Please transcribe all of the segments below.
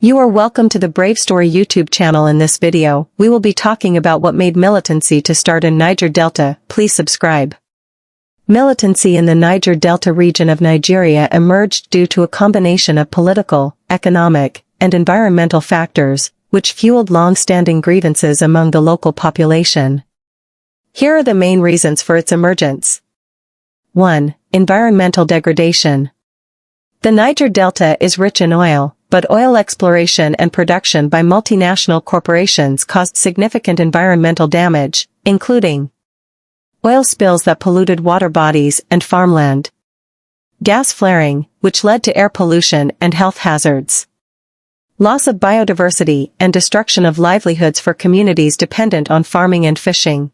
You are welcome to the Brave Story YouTube channel. In this video, we will be talking about what made militancy to start in Niger Delta. Please subscribe. Militancy in the Niger Delta region of Nigeria emerged due to a combination of political, economic, and environmental factors, which fueled long-standing grievances among the local population. Here are the main reasons for its emergence. 1. Environmental degradation. The Niger Delta is rich in oil, but oil exploration and production by multinational corporations caused significant environmental damage, including oil spills that polluted water bodies and farmland, gas flaring, which led to air pollution and health hazards, loss of biodiversity and destruction of livelihoods for communities dependent on farming and fishing.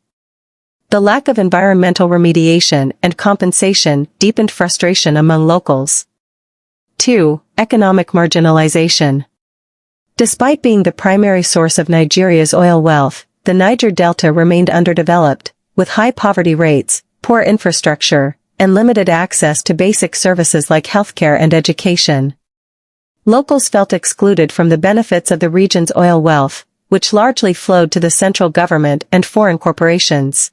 The lack of environmental remediation and compensation deepened frustration among locals. 2. Economic marginalization. Despite being the primary source of Nigeria's oil wealth, the Niger Delta remained underdeveloped, with high poverty rates, poor infrastructure, and limited access to basic services like healthcare and education. Locals felt excluded from the benefits of the region's oil wealth, which largely flowed to the central government and foreign corporations.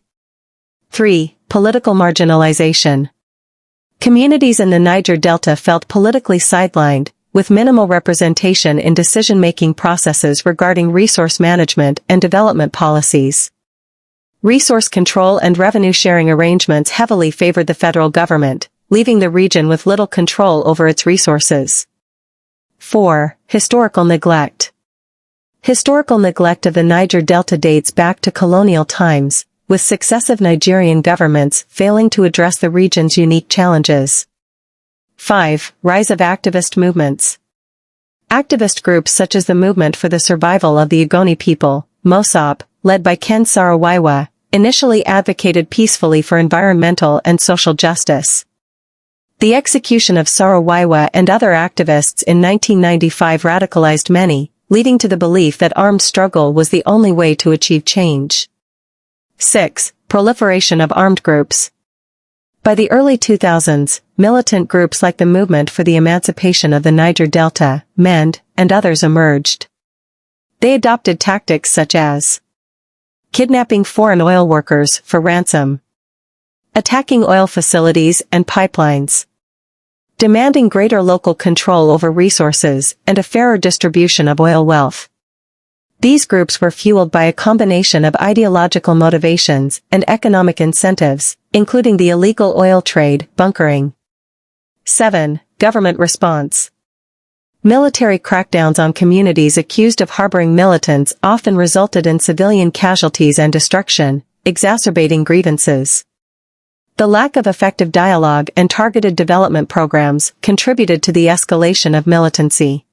3. Political marginalization. Communities in the Niger Delta felt politically sidelined, with minimal representation in decision-making processes regarding resource management and development policies. Resource control and revenue-sharing arrangements heavily favored the federal government, leaving the region with little control over its resources. 4. Historical neglect. Historical neglect of the Niger Delta dates back to colonial times, with successive Nigerian governments failing to address the region's unique challenges. 5. Rise of activist movements. Activist groups such as the Movement for the Survival of the Ogoni People, MOSOP, led by Ken Saro-Wiwa, initially advocated peacefully for environmental and social justice. The execution of Saro-Wiwa and other activists in 1995 radicalized many, leading to the belief that armed struggle was the only way to achieve change. 6. Proliferation of armed groups. By the early 2000s, militant groups like the Movement for the Emancipation of the Niger Delta, MEND, and others emerged. They adopted tactics such as kidnapping foreign oil workers for ransom, attacking oil facilities and pipelines, demanding greater local control over resources and a fairer distribution of oil wealth. These groups were fueled by a combination of ideological motivations and economic incentives, including the illegal oil trade, bunkering. 7. Government response. Military crackdowns on communities accused of harboring militants often resulted in civilian casualties and destruction, exacerbating grievances. The lack of effective dialogue and targeted development programs contributed to the escalation of militancy.